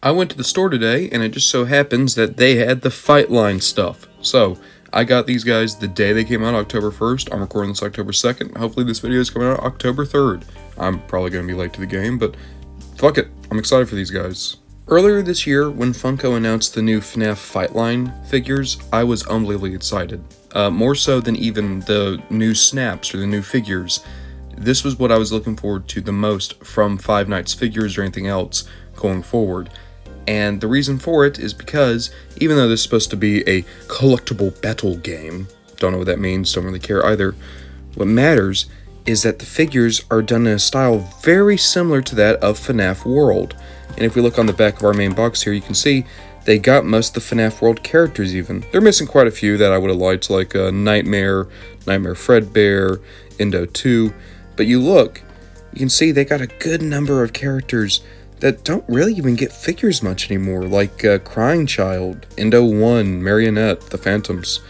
I went to the store today, and it just so happens that they had the Fightline stuff. So, I got these guys the day they came out, October 1st. I'm recording this October 2nd. Hopefully this video is coming out October 3rd. I'm probably going to be late to the game, but fuck it. I'm excited for these guys. Earlier this year, when Funko announced the new FNAF Fightline figures, I was unbelievably excited. More so than even the new snaps or the new figures. This was what I was looking forward to the most from Five Nights figures or anything else going forward. And the reason for it is because, even though this is supposed to be a collectible battle game, don't know what that means, don't really care either, what matters is that the figures are done in a style very similar to that of FNAF World. And if we look on the back of our main box here, you can see they got most of the FNAF World characters even. They're missing quite a few that I would have liked, like Nightmare Fredbear, Indo 2. But you look, you can see they got a good number of characters that don't really even get figures much anymore, like Crying Child, Indo 1, Marionette, the Phantoms.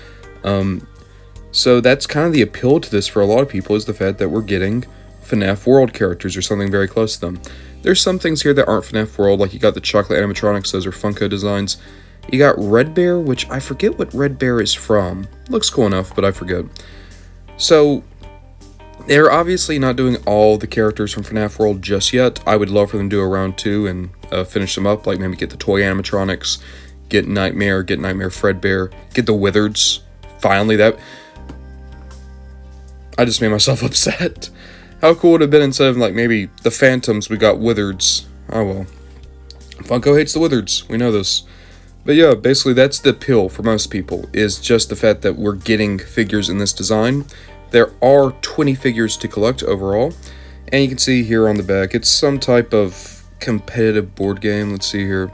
So that's kind of the appeal to this for a lot of people, is the fact that we're getting FNAF World characters or something very close to them. There's some things here that aren't FNAF World, like you got the chocolate animatronics, those are Funko designs. You got Red Bear, which I forget what Red Bear is from. Looks cool enough, but I forget. So they're obviously not doing all the characters from FNAF World just yet. I would love for them to do a round 2 and finish them up, like maybe get the toy animatronics, get Nightmare Fredbear, get the Wizards. Finally, that... I just made myself upset. How cool would it have been instead of, like, maybe the Phantoms, we got Wizards. Oh well. Funko hates the Wizards, we know this. But yeah, basically that's the appeal for most people, is just the fact that we're getting figures in this design. There are 20 figures to collect overall, and you can see here on the back, it's some type of competitive board game. Let's see here.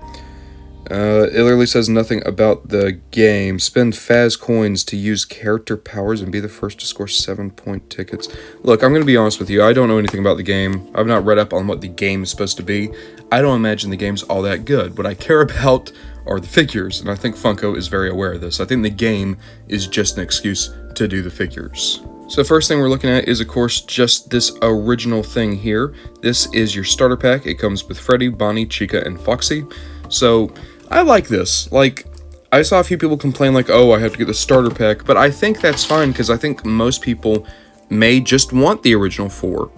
It literally says nothing about the game. Spend Faz coins to use character powers and be the first to score 7-point tickets. Look, I'm going to be honest with you. I don't know anything about the game. I've not read up on what the game is supposed to be. I don't imagine the game's all that good. What I care about are the figures, and I think Funko is very aware of this. I think the game is just an excuse to do the figures. So the first thing we're looking at is, of course, just this original thing here. This is your starter pack. It comes with Freddy, Bonnie, Chica, and Foxy. So I like this. Like, I saw a few people complain like, oh, I have to get the starter pack, but I think that's fine because I think most people may just want the original 4.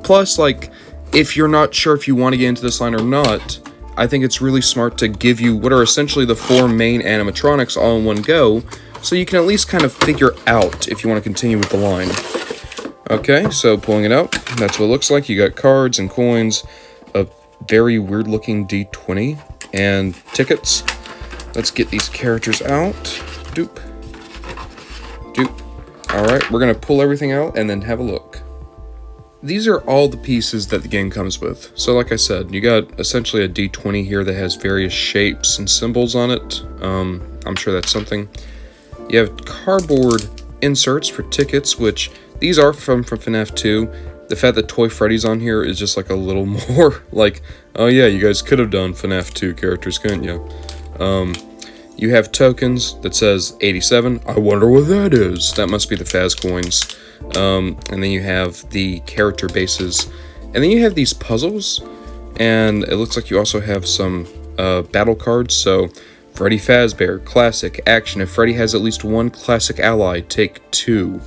Plus, like, if you're not sure if you want to get into this line or not, I think it's really smart to give you what are essentially the 4 main animatronics all in one go, so you can at least kind of figure out if you want to continue with the line. Okay, so pulling it out, that's what it looks like. You got cards and coins, a very weird looking D20, and tickets. Let's get these characters out. Doop. Alright, we're going to pull everything out and then have a look. These are all the pieces that the game comes with. So like I said, you got essentially a D20 here that has various shapes and symbols on it. I'm sure that's something. You have cardboard inserts for tickets, which these are from FNAF 2. The fact that Toy Freddy's on here is just like a little more like, oh yeah, you guys could have done FNAF 2 characters, couldn't you? You have tokens that says 87. I wonder what that is. That must be the Faz coins. And then you have the character bases. And then you have these puzzles. And it looks like you also have some battle cards. So Freddy Fazbear, Classic, Action. If Freddy has at least one classic ally, take 2.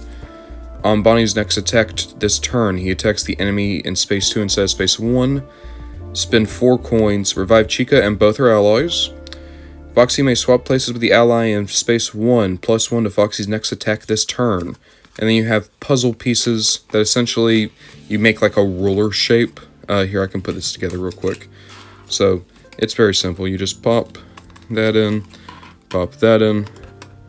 On Bonnie's next attack this turn, he attacks the enemy in space 2 instead of space 1. Spend 4 coins, revive Chica and both her allies. Foxy may swap places with the ally in space 1, +1 to Foxy's next attack this turn. And then you have puzzle pieces that essentially you make like a ruler shape. Here, I can put this together real quick. So it's very simple. You just pop that in, pop that in.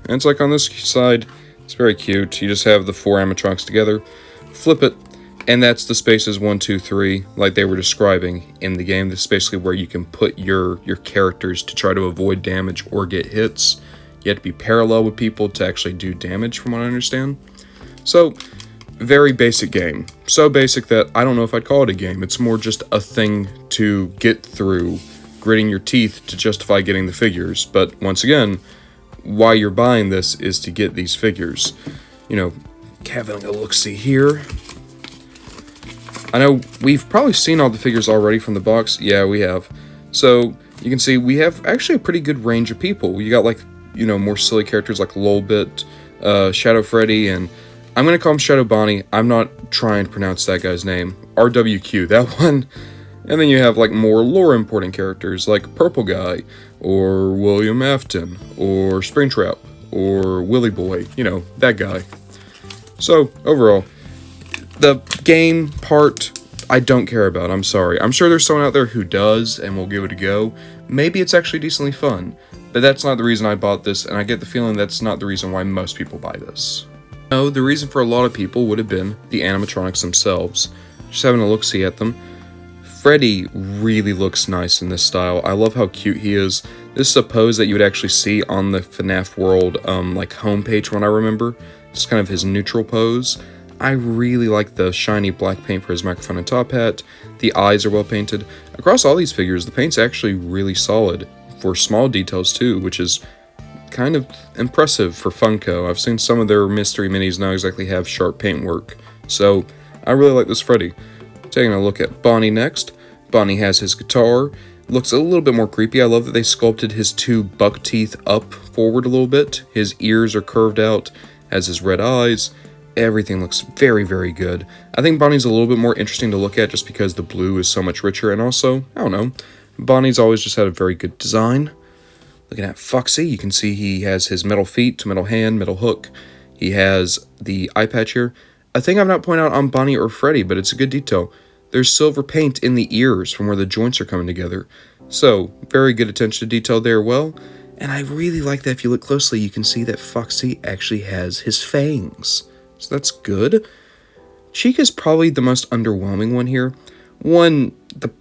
And it's like on this side, it's very cute. You just have the 4 animatronics together, flip it, and that's the spaces 1, 2, 3, like they were describing in the game. This is basically where you can put your characters to try to avoid damage or get hits. You have to be parallel with people to actually do damage, from what I understand. So, very basic game. So basic that I don't know if I'd call it a game. It's more just a thing to get through, gritting your teeth to justify getting the figures. But once again, why you're buying this is to get these figures. You know, having a look-see here. I know we've probably seen all the figures already from the box. Yeah, we have. So you can see we have actually a pretty good range of people. You got like, you know, more silly characters like Lolbit, Shadow Freddy, and I'm going to call him Shadow Bonnie. I'm not trying to pronounce that guy's name. RWQ, that one. And then you have like more lore important characters like Purple Guy, or William Afton, or Springtrap, or Willy Boy, you know, that guy. So, overall, the game part, I don't care about, I'm sorry. I'm sure there's someone out there who does, and will give it a go. Maybe it's actually decently fun, but that's not the reason I bought this, and I get the feeling that's not the reason why most people buy this. No, the reason for a lot of people would have been the animatronics themselves. Just having a look-see at them. Freddy really looks nice in this style. I love how cute he is. This is a pose that you would actually see on the FNAF World like homepage when I remember. It's kind of his neutral pose. I really like the shiny black paint for his microphone and top hat. The eyes are well painted. Across all these figures, the paint's actually really solid for small details too, which is kind of impressive for Funko. I've seen some of their mystery minis not exactly have sharp paint work. So I really like this Freddy. Taking a look at Bonnie next. Bonnie has his guitar. Looks a little bit more creepy. I love that they sculpted his two buck teeth up forward a little bit. His ears are curved out, has his red eyes. Everything looks very, very good. I think Bonnie's a little bit more interesting to look at just because the blue is so much richer, and also, I don't know, Bonnie's always just had a very good design. Looking at Foxy, you can see he has his metal feet, metal hand, metal hook. He has the eye patch here. A thing I've not pointed out on Bonnie or Freddy, but it's a good detail. There's silver paint in the ears from where the joints are coming together. So, very good attention to detail there, well. And I really like that if you look closely, you can see that Foxy actually has his fangs. So that's good. Chica's probably the most underwhelming one here. One, the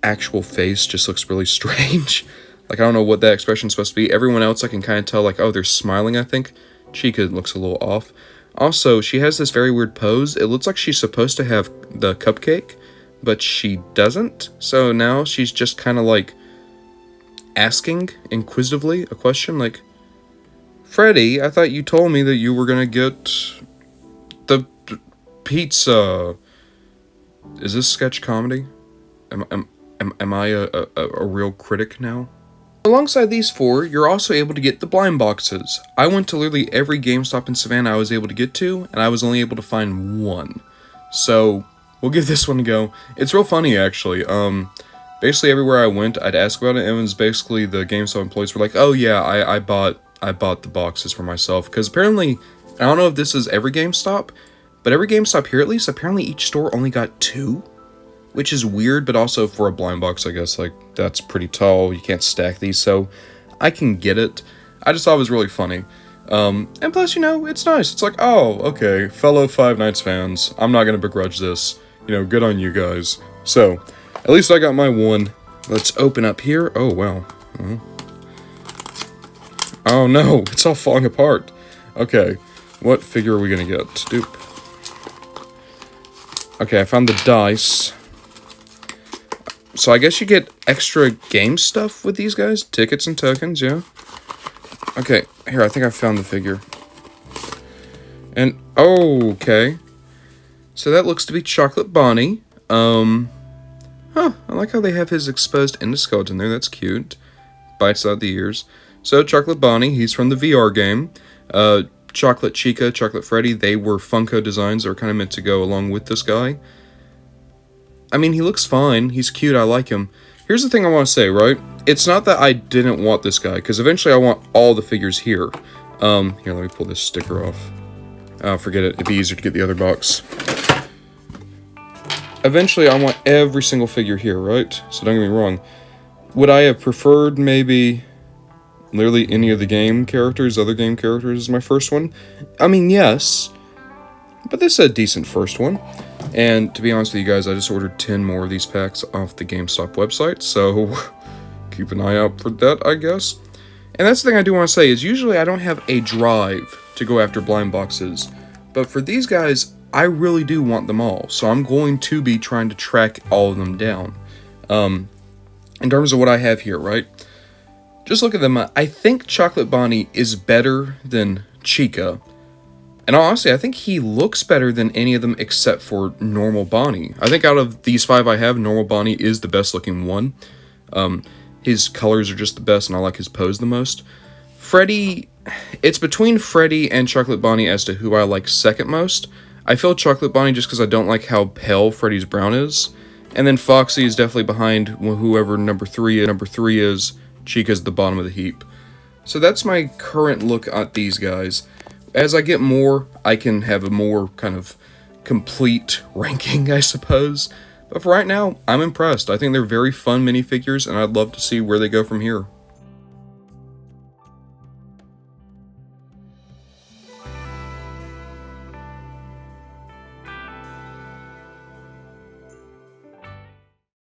actual face just looks really strange. Like, I don't know what that expression's supposed to be. Everyone else I can kind of tell, like, oh, they're smiling, I think. Chica looks a little off. Also, she has this very weird pose. It looks like she's supposed to have the cupcake, but she doesn't. So now she's just kind of like asking inquisitively a question like, Freddy, I thought you told me that you were gonna get the pizza. Is this sketch comedy? Am I a real critic now? Alongside these four, you're also able to get the blind boxes. I went to literally every GameStop in Savannah I was able to get to, and I was only able to find one. So, we'll give this one a go. It's real funny, actually. Basically everywhere I went, I'd ask about it, and it was basically the GameStop employees were like, oh yeah, I bought the boxes for myself. Because apparently, I don't know if this is every GameStop, but every GameStop here at least, apparently each store only got 2. Which is weird, but also for a blind box, I guess, like, that's pretty tall. You can't stack these, so I can get it. I just thought it was really funny. And plus, you know, it's nice. It's like, oh, okay, fellow Five Nights fans, I'm not gonna begrudge this. You know, good on you guys. So, at least I got my one. Let's open up here. Oh, wow. Oh, no, it's all falling apart. Okay, what figure are we gonna get? Doop. Okay, I found the dice. So I guess you get extra game stuff with these guys? Tickets and tokens, yeah. Okay, here, I think I found the figure. And, oh, okay. So that looks to be Chocolate Bonnie. I like how they have his exposed endoskeleton there, that's cute. Bites out the ears. So, Chocolate Bonnie, he's from the VR game. Chocolate Chica, Chocolate Freddy, they were Funko designs that are kind of meant to go along with this guy. I mean, he looks fine. He's cute. I like him. Here's the thing I want to say, right? It's not that I didn't want this guy, because eventually I want all the figures here. Here, let me pull this sticker off. Oh, forget it. It'd be easier to get the other box. Eventually, I want every single figure here, right? So don't get me wrong. Would I have preferred maybe literally any of the game characters, other game characters as my first one? I mean, yes. But this is a decent first one. And to be honest with you guys, I just ordered 10 more of these packs off the GameStop website, so keep an eye out for that, I guess. And that's the thing I do want to say, is usually I don't have a drive to go after blind boxes, but for these guys, I really do want them all, so I'm going to be trying to track all of them down. In terms of what I have here, right? Just look at them. I think Chocolate Bonnie is better than Chica. And honestly, I think he looks better than any of them except for Normal Bonnie. I think out of these 5 I have, Normal Bonnie is the best looking one. His colors are just the best, and I like his pose the most. Freddy, it's between Freddy and Chocolate Bonnie as to who I like second most. I feel Chocolate Bonnie just because I don't like how pale Freddy's brown is. And then Foxy is definitely behind whoever number 3 is. Number 3 is Chica's at the bottom of the heap. So that's my current look at these guys. As I get more, I can have a more kind of complete ranking, I suppose. But for right now, I'm impressed. I think they're very fun minifigures, and I'd love to see where they go from here.